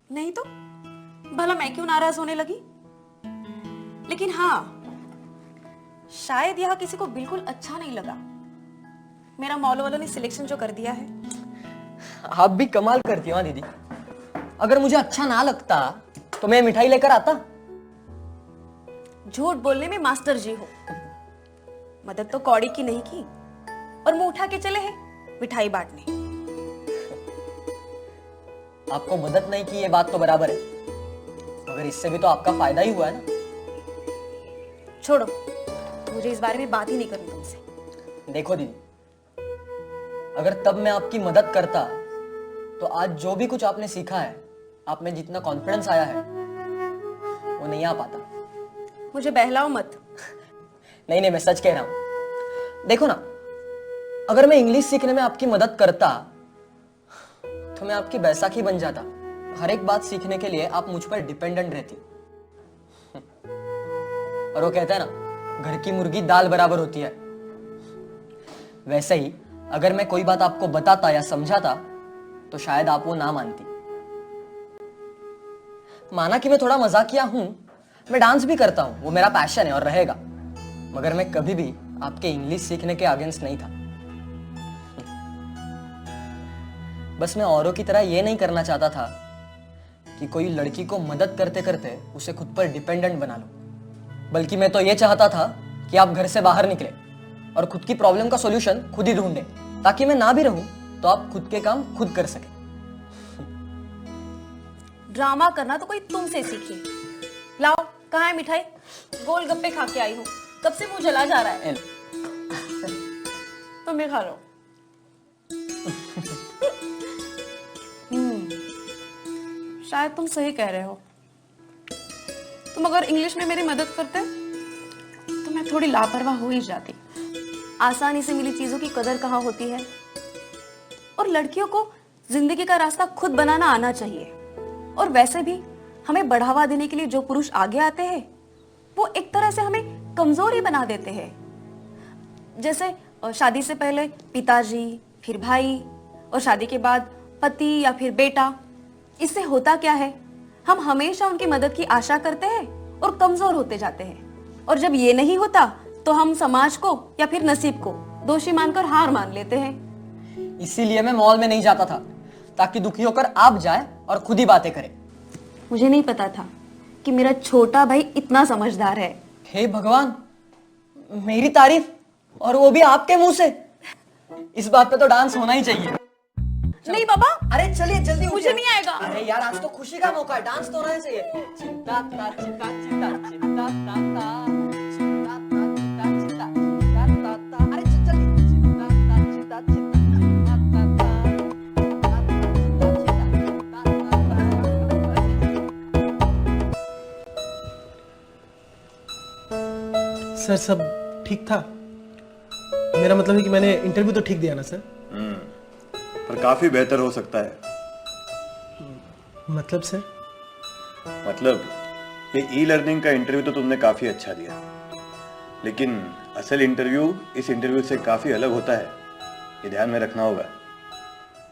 नहीं तो भला मैं क्यों नाराज होने लगी? लेकिन हाँ, शायद यह किसी को बिल्कुल अच्छा नहीं लगा मेरा मॉल वालों ने सिलेक्शन जो कर दिया है। आप भी कमाल करती हो दीदी। अगर मुझे अच्छा ना लगता तो मैं मिठाई लेकर आता। झूठ बोलने में मास्टर जी हो। मदद तो कौड़ी की नहीं की और मुंह उठा के चले हैं मिठाई बांटने। आपको मदद नहीं की ये बात तो बराबर है, मगर इससे भी तो आपका फायदा ही हुआ है ना। छोड़ो, मुझे इस बारे में बात ही नहीं करनी तुमसे। देखो दीदी, अगर तब मैं आपकी मदद करता तो आज जो भी कुछ आपने सीखा है, आप में जितना कॉन्फिडेंस आया है, वो नहीं आ पाता। मुझे बहलाओ मत। नहीं नहीं, मैं सच कह रहा हूं। देखो ना, अगर मैं इंग्लिश सीखने में आपकी मदद करता तो मैं आपकी बैसाखी बन जाता। हर एक बात सीखने के लिए आप मुझ पर डिपेंडेंट रहती। और वो कहता है ना, घर की मुर्गी दाल बराबर होती है। वैसे ही अगर मैं कोई बात आपको बताता या समझाता तो शायद आप वो ना मानती। माना कि मैं थोड़ा मजाकिया हूं, मैं डांस भी करता हूं, वो मेरा पैशन है और रहेगा, मगर मैं कभी भी आपके इंग्लिश सीखने के अगेंस्ट नहीं था। बस मैं औरों की तरह ये नहीं करना चाहता था कि कोई लड़की को मदद करते करते उसे खुद पर डिपेंडेंट बना लो, बल्कि मैं तो ये चाहता था कि आप घर से बाहर निकले और खुद की प्रॉब्लम का सॉल्यूशन खुद ही ढूंढे, ताकि मैं ना भी रहूं तो आप खुद के काम खुद कर सके। ड्रामा करना तो कोई तुमसे सीखे। लाओ, कहाँ है मिठाई? गोलगप्पे खा के आई हूँ, कब से मुंह जला जा रहा है। तुम भी खा लो। शायद तुम सही कह रहे हो। तुम अगर इंग्लिश में मेरी मदद करते तो मैं थोड़ी लापरवाह हो ही जाती। आसानी से मिली चीजों की कदर कहाँ होती है। और लड़कियों को जिंदगी का रास्ता खुद बनाना आना चाहिए। और वैसे भी हमें बढ़ावा देने के लिए जो पुरुष आगे आते हैं वो एक तरह से हमें कमजोर ही बना देते हैं। जैसे शादी से पहले पिताजी, फिर भाई, और शादी के बाद पति या फिर बेटा। इससे होता क्या है, हम हमेशा उनकी मदद की आशा करते हैं और कमजोर होते जाते हैं। और जब ये नहीं होता तो हम समाज को या फिर नसीब को दोषी मानकर हार मान लेते हैं। इसीलिए मैं मॉल में नहीं जाता था, ताकि दुखी होकर आप जाए और खुद ही बातें करें। मुझे नहीं पता था कि मेरा छोटा भाई इतना समझदार है। हे भगवान, मेरी तारीफ, और वो भी आपके मुंह से। इस बात पे तो डांस होना ही चाहिए। नहीं बाबा, अरे चलिए जल्दी, मुझे नहीं आएगा। अरे यार, आज तो खुशी का मौका है, डांस तो होना चाहिए। चिंता ता चिंता चिंता चिंता ता ता चिंता ता चिंता चिंता चिंता ता ता। अरे जल्दी, चिंता ता चिंता चिंता चिंता ता ता चिंता चिंता। सर सब ठीक था? मेरा मतलब है कि मैंने इंटरव्यू तो ठीक दिया ना सर? पर काफी बेहतर हो सकता है। मतलब सर? मतलब ये ई लर्निंग का इंटरव्यू तो तुमने काफी अच्छा दिया, लेकिन असल इंटरव्यू इस इंटरव्यू से काफी अलग होता है, ये ध्यान में रखना होगा।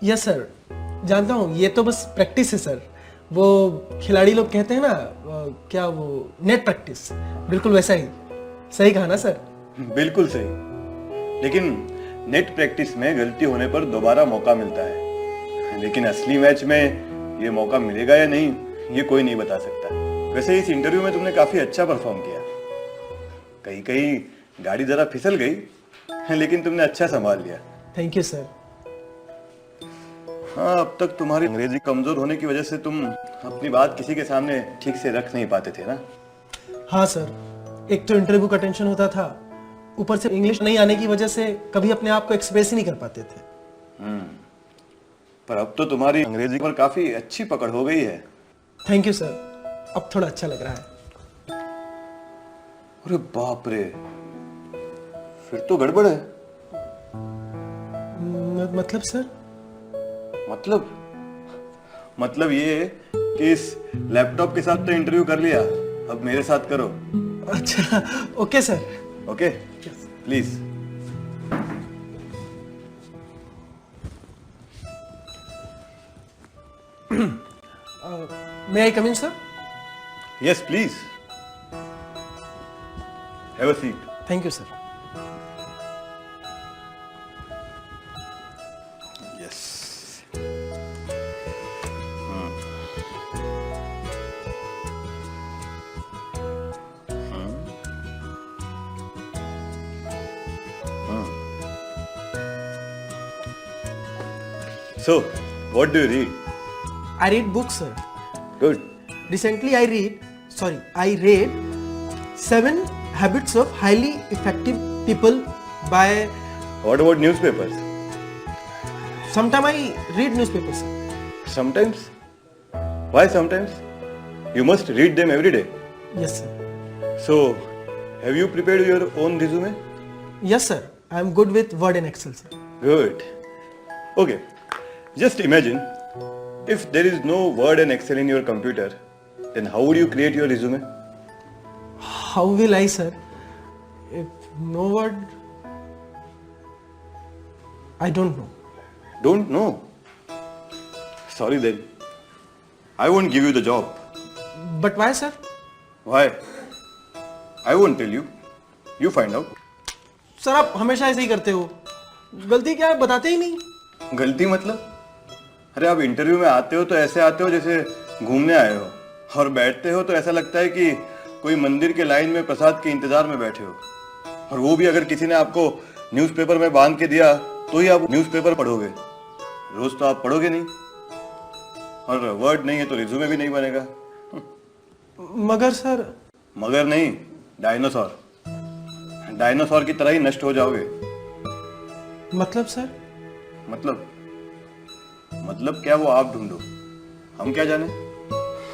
यस सर, जानता हूँ, ये तो बस प्रैक्टिस है सर। वो खिलाड़ी लोग कहते हैं ना, क्या वो नेट प्रैक्टिस, बिल्कुल वैसा ही। सही कहा ना सर? बिल्कुल सही, लेकिन नेट प्रैक्टिस में गलती होने पर दोबारा मौका मिलता है, लेकिन असली मैच में ये मौका मिलेगा या नहीं ये कोई नहीं बता सकता। वैसे इस इंटरव्यू में तुमने काफी अच्छा परफॉर्म किया। कहीं कहीं गाड़ी जरा फिसल गई, लेकिन तुमने अच्छा संभाल लिया। Thank you sir. हाँ, अब तक तुम्हारी अंग्रेजी कमजोर होने की वजह से तुम अपनी बात किसी के सामने ठीक से रख नहीं पाते थे ना? हाँ सर, एक तो इंटरव्यू का टेंशन होता था, ऊपर से इंग्लिश नहीं आने की वजह से कभी अपने आप को एक्सप्रेस ही नहीं कर पाते थे। पर अब तो तुम्हारी अंग्रेजी पर काफी अच्छी पकड़ हो गई है। थैंक यू सर, अब थोड़ा अच्छा लग रहा है। अरे बाप रे, फिर तो गड़बड़ है। मतलब सर? मतलब ये कि इस लैपटॉप के साथ तो इंटरव्यू कर लिया, अब मेरे साथ करो। अच्छा, okay sir. Okay, please. May I come in sir? Yes please, have a seat. Thank you sir. Yes. So, what do you read? I read books, sir. Good. Recently, I read 7 Habits of Highly Effective People by. What about newspapers? Sometime I read newspapers, sir. Sometimes. Why sometimes? You must read them every day. Yes, sir. So, have you prepared your own resume? Yes, sir. I am good with Word and Excel, sir. Good. Okay. Just imagine if there is no Word and Excel in your computer, then how would you create your resume? How will I, sir? If no Word, I don't know. Don't know. Sorry then. I won't give you the job. But why, sir? Why? I won't tell you. You find out. Sir आप हमेशा ऐसे ही करते हो। गलती क्या है बताते ही नहीं। गलती मतलब? अरे आप इंटरव्यू में आते हो तो ऐसे आते हो जैसे घूमने आए हो, और बैठते हो तो ऐसा लगता है कि कोई मंदिर के लाइन में प्रसाद के इंतजार में बैठे हो। और वो भी अगर किसी ने आपको न्यूज़पेपर में बांध के दिया तो ही आप न्यूज़पेपर पढ़ोगे। रोज तो आप पढ़ोगे नहीं, और वर्ड नहीं है तो रिज्यूमे भी नहीं बनेगा। मगर सर। मगर नहीं, डायनासोर। डायनासोर की तरह ही नष्ट हो जाओगे। मतलब सर? मतलब क्या, वो आप ढूंढो, हम क्या जाने।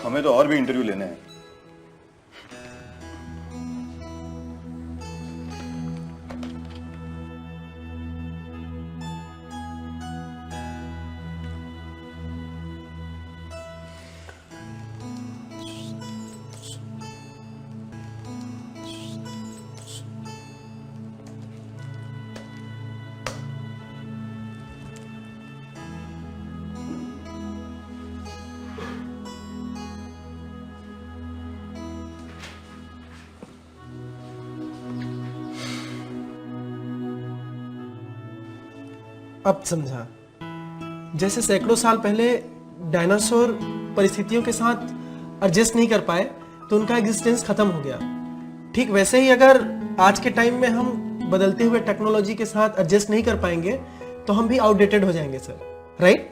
हमें तो और भी इंटरव्यू लेने हैं। अब समझा। जैसे सैकड़ों साल पहले डायनासोर परिस्थितियों के साथ एडजस्ट नहीं कर पाए तो उनका एग्जिस्टेंस खत्म हो गया, ठीक वैसे ही अगर आज के टाइम में हम बदलते हुए टेक्नोलॉजी के साथ एडजस्ट नहीं कर पाएंगे तो हम भी आउटडेटेड हो जाएंगे सर, राइट?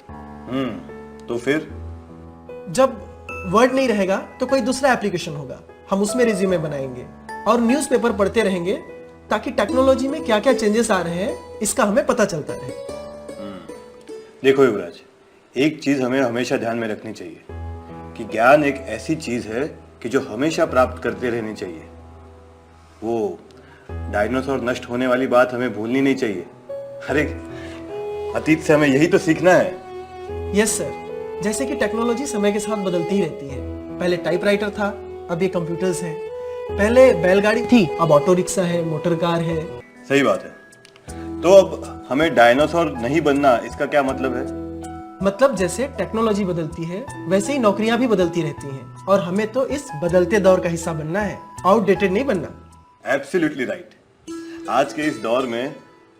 तो फिर जब वर्ड नहीं रहेगा तो कोई दूसरा एप्लीकेशन होगा, हम उसमें रिज्यूमे बनाएंगे और न्यूज़पेपर पढ़ते रहेंगे ताकि टेक्नोलॉजी में क्या क्या चेंजेस आ रहे हैं इसका हमें पता चलता रहे। देखो युवराज, एक चीज हमें हमेशा ध्यान में रखनी चाहिए कि ज्ञान एक ऐसी चीज है कि जो हमेशा प्राप्त करते रहनी चाहिए। वो डायनासोर नष्ट होने वाली बात हमें भूलनी नहीं चाहिए। अरे अतीत से हमें यही तो सीखना है। यस सर, जैसे कि टेक्नोलॉजी समय के साथ बदलती ही रहती है। पहले टाइपराइटर था, अब ये कंप्यूटर्स हैं। पहले बैलगाड़ी थी, अब ऑटो रिक्शा है, मोटर कार है। सही बात है। तो अब हमें डायनासोर नहीं बनना, इसका क्या मतलब है? मतलब जैसे टेक्नोलॉजी बदलती है वैसे ही नौकरियां भी बदलती रहती हैं और हमें तो इस बदलते दौर का हिस्सा बनना है, आउटडेटेड नहीं बनना। Absolutely right. आज के इस दौर में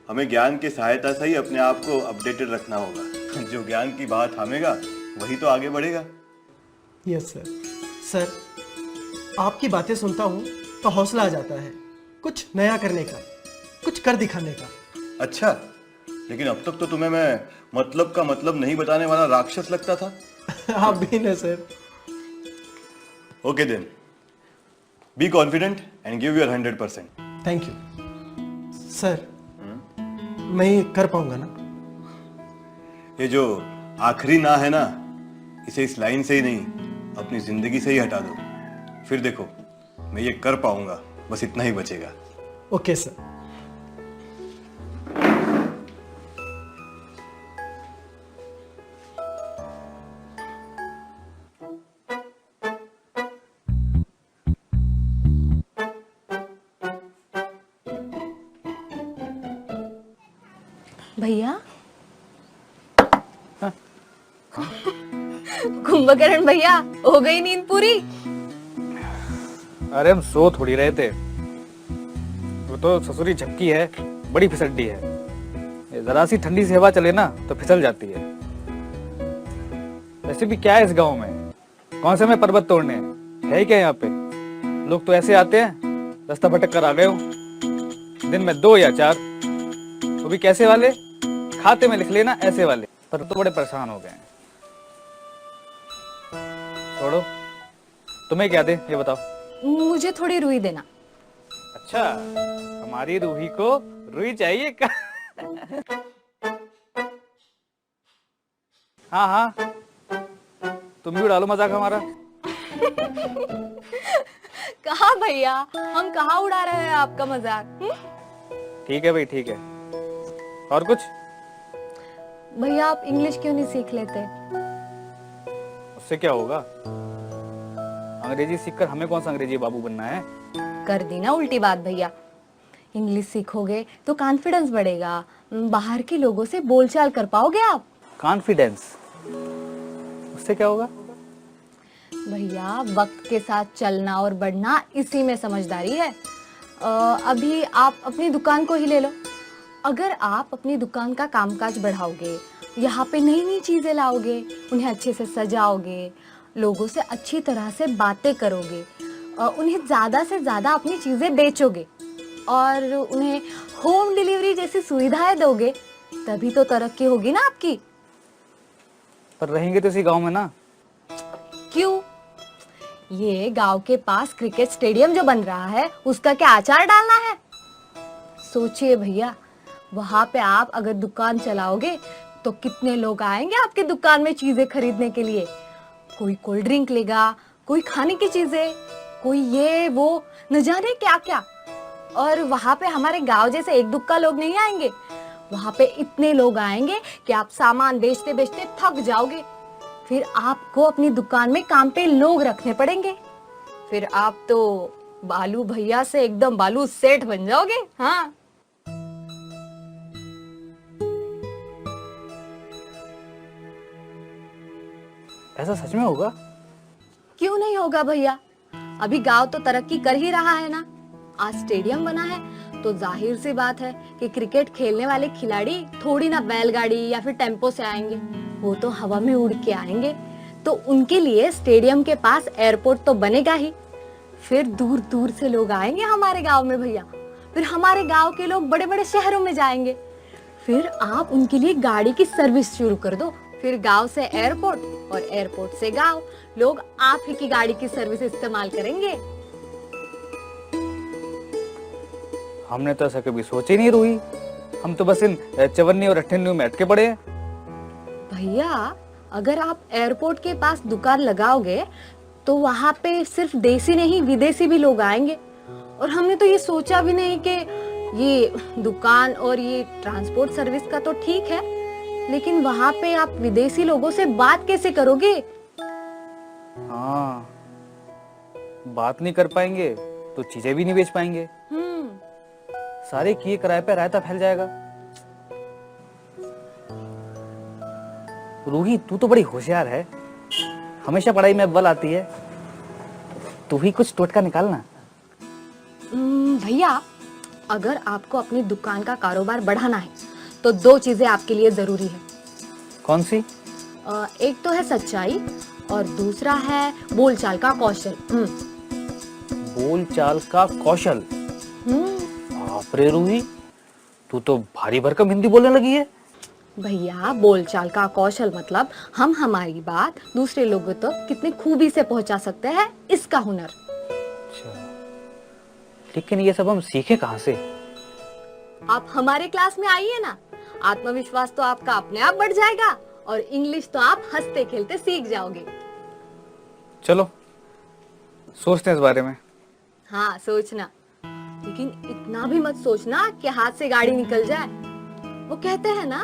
हमें ज्ञान की सहायता से ही अपने आप को अपडेटेड रखना होगा। जो ज्ञान की बात थामेगा वही तो आगे बढ़ेगा। Yes sir. सर, आपकी बातें सुनता हूँ तो हौसला आ जाता है कुछ नया करने का, कुछ कर दिखाने का। अच्छा, लेकिन अब तक तो तुम्हें मैं मतलब का मतलब नहीं बताने वाला राक्षस लगता था। आप भी ना sir. Okay then, be confident and give your 100%। Thank you sir. मैं ये कर पाऊंगा ना? ये जो आखिरी ना है ना, इसे इस लाइन से ही नहीं अपनी जिंदगी से ही हटा दो, फिर देखो मैं ये कर पाऊंगा, बस इतना ही बचेगा। Okay sir. भैया कुंभकर्ण भैया, हो गई नींद पूरी? अरे हम सो थोड़ी रहे थे, वो तो ससुरी झपकी है, बड़ी फिसड्डी है। ये जरा सी ठंडी सी हवा चले ना तो फिसल जाती है। वैसे भी क्या है इस गांव में, कौन से में पर्वत तोड़ने है ही क्या यहाँ पे? लोग तो ऐसे आते हैं रास्ता भटक कर आ गए हो, दिन में 2 या 4, वो भी कैसे वाले, खाते में लिख लेना ऐसे वाले। पर तो बड़े परेशान हो गए हैं। छोड़ो, तुम्हें क्या दे ये बताओ। मुझे थोड़ी रुई देना। अच्छा, हमारी रूही को रुई चाहिए का? हाँ हाँ, तुम भी उड़ा लो मजाक हमारा। कहा भैया, हम कहाँ उड़ा रहे हैं आपका मजाक? ठीक है भाई, ठीक है। और कुछ? भैया आप इंग्लिश क्यों नहीं सीख लेते? उससे क्या होगा, अंग्रेजी सीखकर हमें कौन सा अंग्रेजी बाबू बनना है? कर दी ना उल्टी बात भैया। इंग्लिश सीखोगे तो कॉन्फिडेंस बढ़ेगा, बाहर के लोगों से बोलचाल कर पाओगे आप। कॉन्फिडेंस, उससे क्या होगा? भैया वक्त के साथ चलना और बढ़ना, इसी में समझदारी है। अभी आप अपनी दुकान को ही ले लो। अगर आप अपनी दुकान का कामकाज बढ़ाओगे, यहाँ पे नई नई चीजें लाओगे, उन्हें अच्छे से सजाओगे, लोगों से अच्छी तरह से बातें करोगे, उन्हें ज़्यादा से ज़्यादा अपनी चीज़ें बेचोगे और उन्हें होम डिलीवरी जैसी सुविधाएं दोगे, तभी तो तरक्की होगी ना आपकी। पर रहेंगे तो इसी गांव में ना। क्यों? ये गांव के पास क्रिकेट स्टेडियम जो बन रहा है, उसका क्या आचार डालना है? सोचिए भैया, वहां पे आप अगर दुकान चलाओगे तो कितने लोग आएंगे आपकी दुकान में चीजें खरीदने के लिए। कोई कोल्ड ड्रिंक लेगा, कोई खाने की चीजें, कोई ये वो, न जाने क्या क्या। और वहां पे हमारे गांव जैसे एक दुक्का लोग नहीं आएंगे, वहां पे इतने लोग आएंगे कि आप सामान बेचते बेचते थक जाओगे। फिर आपको अपनी दुकान में काम पे लोग रखने पड़ेंगे। फिर आप तो बालू भैया से एकदम बालू सेठ बन जाओगे। हाँ, ऐसा सच में होगा? क्यों नहीं होगा भैया? अभी गांव तो तरक्की कर ही रहा है ना। आज स्टेडियम बना है तो जाहिर सी बात है कि क्रिकेट खेलने वाले खिलाड़ी थोड़ी ना बैलगाड़ी या फिर टेम्पो से आएंगे, वो तो हवा में उड़ के आएंगे। तो उनके लिए स्टेडियम के पास एयरपोर्ट तो बनेगा ही। फिर दूर दूर से लोग आएंगे हमारे गांव में भैया। फिर हमारे गांव के लोग बड़े बड़े शहरों में जाएंगे। फिर आप उनके लिए गाड़ी की सर्विस शुरू कर दो। फिर गांव से एयरपोर्ट और एयरपोर्ट से गांव, लोग आप ही की गाड़ी की सर्विस इस्तेमाल करेंगे। हमने तो ऐसा कभी सोचा ही नहीं रूही, हम तो बस इन 54 और 98 में अटके पड़े हैं। भैया अगर आप एयरपोर्ट के पास दुकान लगाओगे तो वहां पे सिर्फ देसी नहीं विदेशी भी लोग आएंगे। और हमने तो ये सोचा भी नहीं कि ये दुकान और ये ट्रांसपोर्ट सर्विस का तो ठीक है, लेकिन वहां पे आप विदेशी लोगों से बात कैसे करोगे? हाँ, बात नहीं कर पाएंगे तो चीजें भी नहीं बेच पाएंगे। सारे किए किराए पे रायता फैल जाएगा। रूही तू तो बड़ी होशियार है, हमेशा पढ़ाई में अव्वल आती है, तू ही कुछ टोटका निकालना। भैया अगर आपको अपनी दुकान का कारोबार बढ़ाना है तो 2 चीजें आपके लिए जरूरी है। कौन सी? एक तो है सच्चाई और दूसरा है बोलचाल का कौशल। बोलचाल का कौशल? बाप रे रूही, तू तो भारी भरकम हिंदी बोलने लगी है। भैया बोलचाल का कौशल मतलब हम हमारी बात दूसरे लोगों तक कितनी खूबी से पहुंचा सकते हैं, इसका हुनर। अच्छा, लेकिन ये सब हम सीखे कहाँ से? आप हमारे क्लास में आइए ना, आत्मविश्वास तो आपका अपने आप बढ़ जाएगा और इंग्लिश तो आप हंसते खेलते सीख जाओगे। चलो सोचते हैं इस बारे में। हाँ सोचना, लेकिन इतना भी मत सोचना कि हाथ से गाड़ी निकल जाए। वो कहते हैं ना,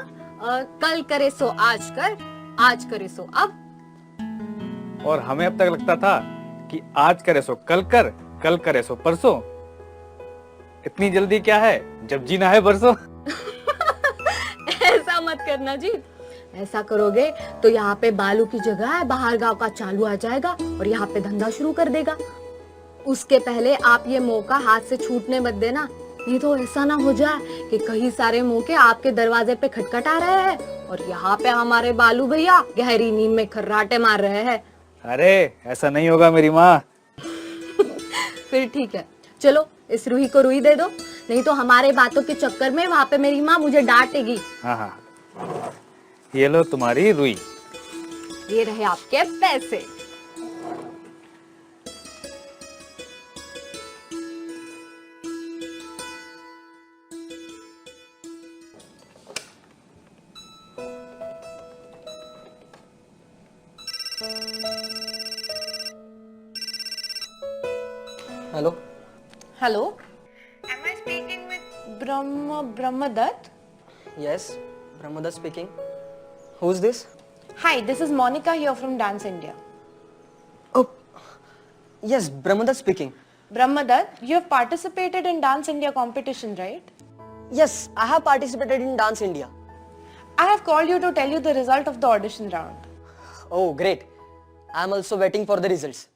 कल करे सो आज कर, आज करे सो अब। और हमें अब तक लगता था कि आज करे सो कल कर, कल करे सो परसों। इतनी जल्दी क्या है, जब जीना है बरसों। ऐसा मत करना जी, ऐसा करोगे तो यहाँ पे बालू की जगह बाहर गांव का चालू आ जाएगा और यहाँ पे धंधा शुरू कर देगा। उसके पहले आप ये मौका हाथ से छूटने मत देना, नहीं तो ऐसा ना हो जाए कि कई सारे मौके आपके दरवाजे पे खटखटा रहे हैं और यहाँ पे हमारे बालू भैया गहरी नींद में खर्राटे मार रहे हैं। अरे ऐसा नहीं होगा मेरी माँ। फिर ठीक है, चलो इस रूही को रुई दे दो, नहीं तो हमारे बातों के चक्कर में वहाँ पे मेरी माँ मुझे डांटेगी। हाँ हाँ, ये लो तुम्हारी रुई। ये रहे आपके पैसे। Hello. Hello, am I speaking with Brahmadat? Yes, Brahmadatt speaking. Who is this? Hi, this is Monica here from Dance India. Oh, yes, Brahmadatt speaking. Brahmadat, you have participated in Dance India competition, right? Yes, I have participated in Dance India. I have called you to tell you the result of the audition round. Oh, great. I am also waiting for the results.